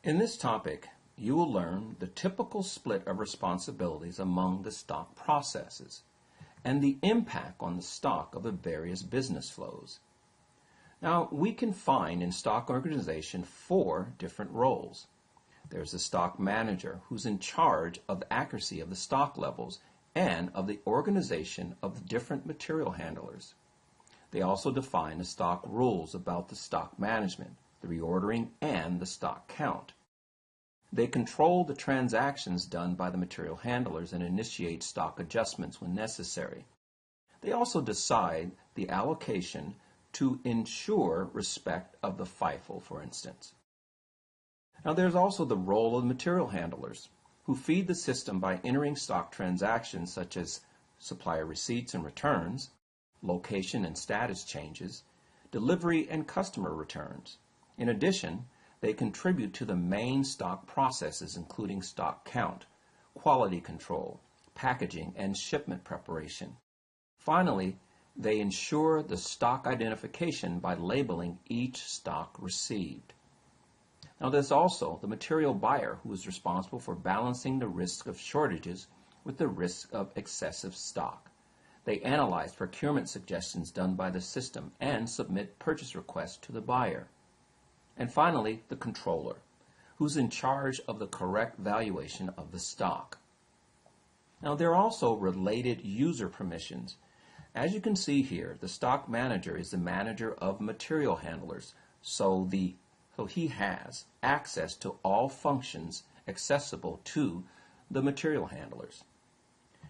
In this topic, you will learn the typical split of responsibilities among the stock processes and the impact on the stock of the various business flows. Now, we can find in stock organization 4 different roles. There's the stock manager, who's in charge of the accuracy of the stock levels and of the organization of the different material handlers. They also define the stock rules about the stock management, the reordering, and the stock count. They control the transactions done by the material handlers and initiate stock adjustments when necessary. They also decide the allocation to ensure respect of the FIFO, for instance. Now, there's also the role of material handlers, who feed the system by entering stock transactions such as supplier receipts and returns, location and status changes, delivery and customer returns. In addition, they contribute to the main stock processes, including stock count, quality control, packaging, and shipment preparation. Finally, they ensure the stock identification by labeling each stock received. Now, there's also the material buyer, who is responsible for balancing the risk of shortages with the risk of excessive stock. They analyze procurement suggestions done by the system and submit purchase requests to the buyer. And finally, the controller, who's in charge of the correct valuation of the stock. Now, there are also related user permissions. As you can see here, the stock manager is the manager of material handlers, so he has access to all functions accessible to the material handlers.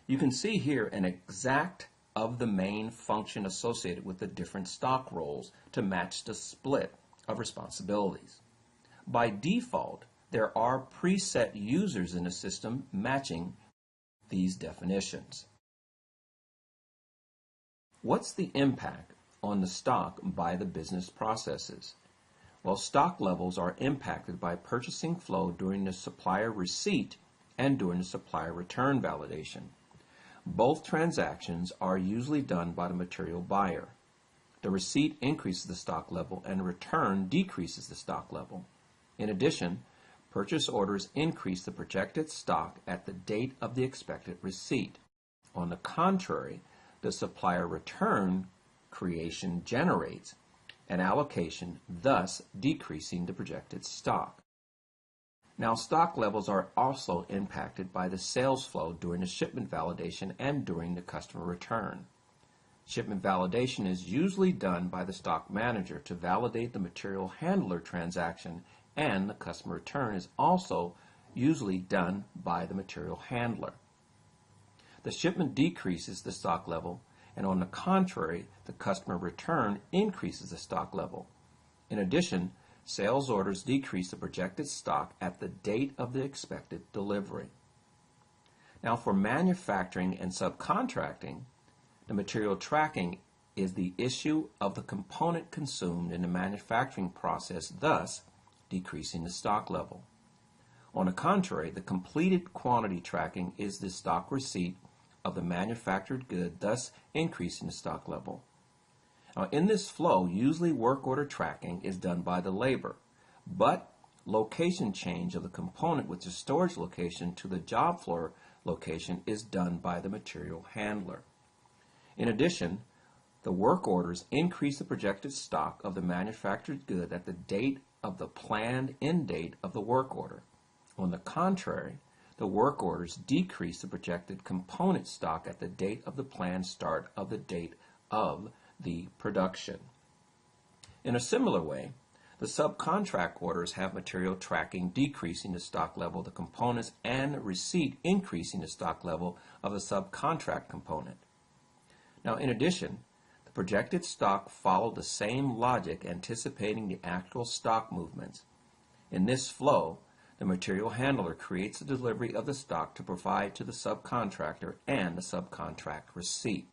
You can see here an exact of the main function associated with the different stock roles to match the split of responsibilities. By default, there are preset users in the system matching these definitions. What's the impact on the stock by the business processes? Well, stock levels are impacted by purchasing flow during the supplier receipt and during the supplier return validation. Both transactions are usually done by the material buyer. The receipt increases the stock level and the return decreases the stock level. In addition, purchase orders increase the projected stock at the date of the expected receipt. On the contrary, the supplier return creation generates an allocation, thus decreasing the projected stock. Now, stock levels are also impacted by the sales flow during the shipment validation and during the customer return. Shipment validation is usually done by the stock manager to validate the material handler transaction, and the customer return is also usually done by the material handler. The shipment decreases the stock level, and on the contrary, the customer return increases the stock level. In addition, sales orders decrease the projected stock at the date of the expected delivery. Now, for manufacturing and subcontracting, the material tracking is the issue of the component consumed in the manufacturing process, thus decreasing the stock level. On the contrary, the completed quantity tracking is the stock receipt of the manufactured good, thus increasing the stock level. Now, in this flow, usually work order tracking is done by the labor, but location change of the component with the storage location to the job floor location is done by the material handler. In addition, the work orders increase the projected stock of the manufactured good at the date of the planned end date of the work order. On the contrary, the work orders decrease the projected component stock at the date of the planned start of the date of the production. In a similar way, the subcontract orders have material tracking decreasing the stock level of the components and receipt increasing the stock level of the subcontract component. Now, in addition, the projected stock follow the same logic, anticipating the actual stock movements. In this flow, the material handler creates the delivery of the stock to provide to the subcontractor and the subcontract receipt.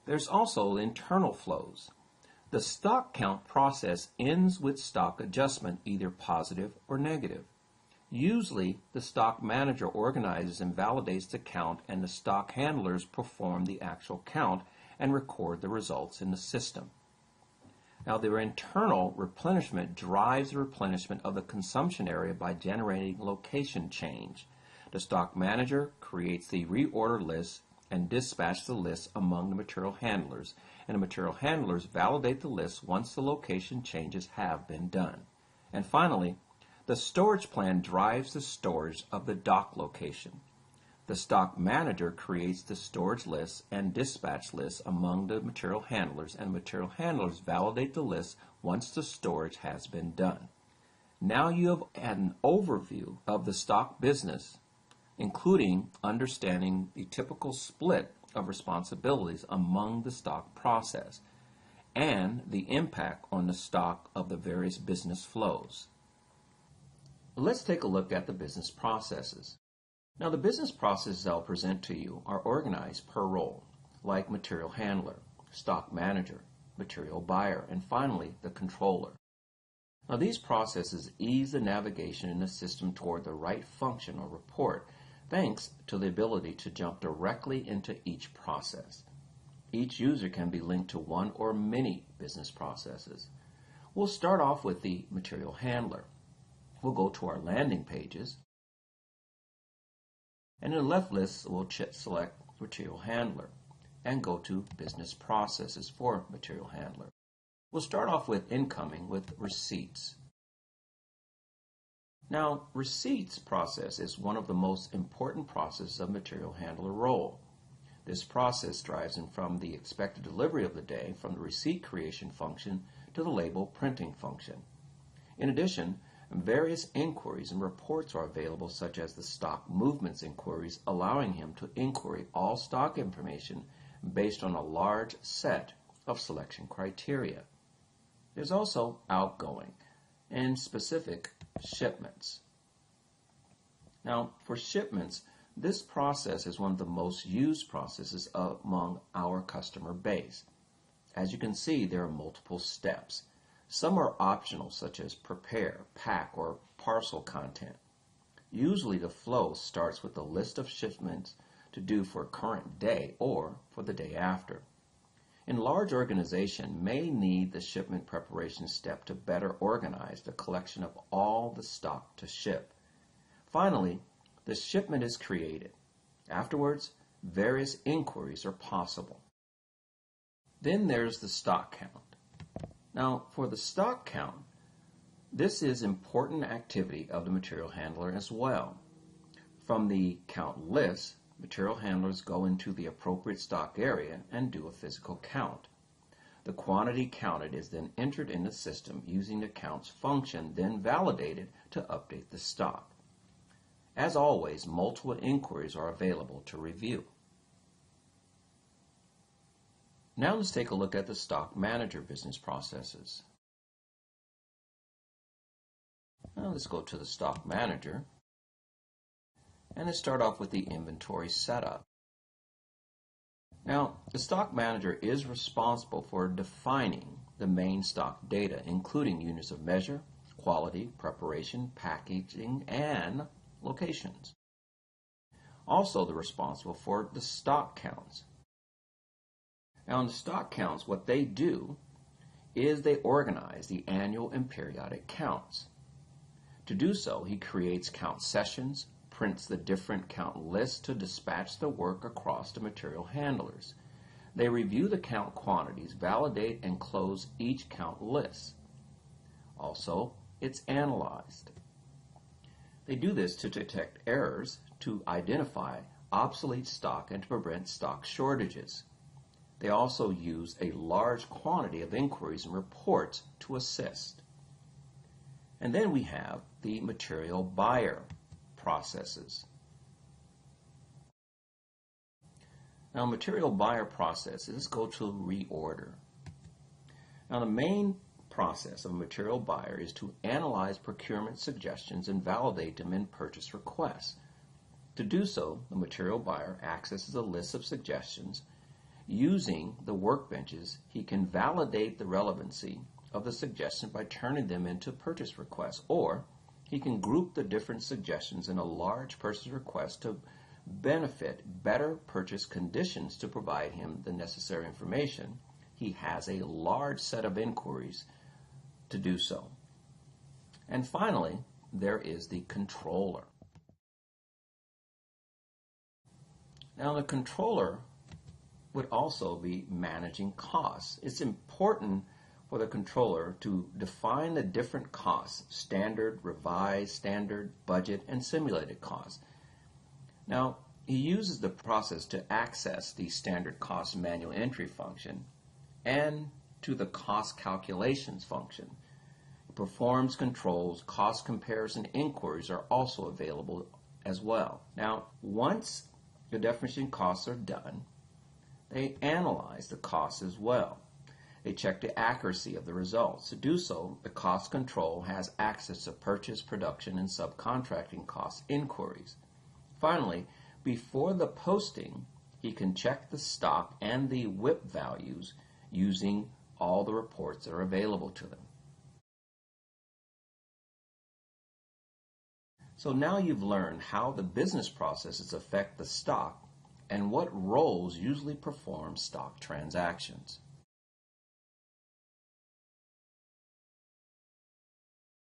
There's also internal flows. The stock count process ends with stock adjustment, either positive or negative. Usually, the stock manager organizes and validates the count, and the stock handlers perform the actual count and record the results in the system. Now, their internal replenishment drives the replenishment of the consumption area by generating location change. The stock manager creates the reorder list and dispatches the list among the material handlers, and the material handlers validate the list once the location changes have been done. And finally, the storage plan drives the storage of the dock location. The stock manager creates the storage lists and dispatch lists among the material handlers, and material handlers validate the list once the storage has been done. Now you have had an overview of the stock business, including understanding the typical split of responsibilities among the stock process and the impact on the stock of the various business flows. Let's take a look at the business processes. Now, the business processes I'll present to you are organized per role, like material handler, stock manager, material buyer, and finally, the controller. Now, these processes ease the navigation in the system toward the right function or report, thanks to the ability to jump directly into each process. Each user can be linked to one or many business processes. We'll start off with the material handler. We'll go to our landing pages, and in the left list, we'll select Material Handler and go to Business Processes for Material Handler. We'll start off with incoming with receipts. Now, receipts process is one of the most important processes of Material Handler role. This process drives from the expected delivery of the day from the receipt creation function to the label printing function. In addition, various inquiries and reports are available, such as the stock movements inquiries, allowing him to inquiry all stock information based on a large set of selection criteria. There's also outgoing and specific shipments. Now, for shipments, this process is one of the most used processes among our customer base. As you can see, there are multiple steps. Some are optional, such as prepare, pack, or parcel content. Usually the flow starts with a list of shipments to do for a current day or for the day after. In large organization may need the shipment preparation step to better organize the collection of all the stock to ship. Finally, the shipment is created. Afterwards, various inquiries are possible. Then there's the stock count. Now, for the stock count, this is important activity of the material handler as well. From the count list, material handlers go into the appropriate stock area and do a physical count. The quantity counted is then entered in the system using the counts function, then validated to update the stock. As always, multiple inquiries are available to review. Now let's take a look at the stock manager business processes. Now let's go to the stock manager, and let's start off with the inventory setup. Now, the stock manager is responsible for defining the main stock data, including units of measure, quality, preparation, packaging, and locations. Also, they're responsible for the stock counts. Now, in the stock counts, what they do is they organize the annual and periodic counts. To do so, he creates count sessions, prints the different count lists to dispatch the work across the material handlers. They review the count quantities, validate and close each count list. Also, it's analyzed. They do this to detect errors, to identify obsolete stock, and to prevent stock shortages. They also use a large quantity of inquiries and reports to assist. And then we have the material buyer processes. Now, material buyer processes go to reorder. Now, the main process of a material buyer is to analyze procurement suggestions and validate them in purchase requests. To do so, the material buyer accesses a list of suggestions. Using the workbenches, he can validate the relevancy of the suggestion by turning them into purchase requests, or he can group the different suggestions in a large purchase request to benefit better purchase conditions to provide him the necessary information he has a large set of inquiries to do so. And finally, there is the controller. Now, the controller would also be managing costs. It's important for the controller to define the different costs: standard, revised, standard, budget, and simulated costs. Now, he uses the process to access the standard cost manual entry function and to the cost calculations function. Performs controls, cost comparison inquiries are also available as well. Now, once the definition costs are done, they analyze the costs as well. They check the accuracy of the results. To do so, the cost control has access to purchase, production, and subcontracting cost inquiries. Finally, before the posting, he can check the stock and the WIP values using all the reports that are available to them. So now you've learned how the business processes affect the stock and what roles usually perform stock transactions.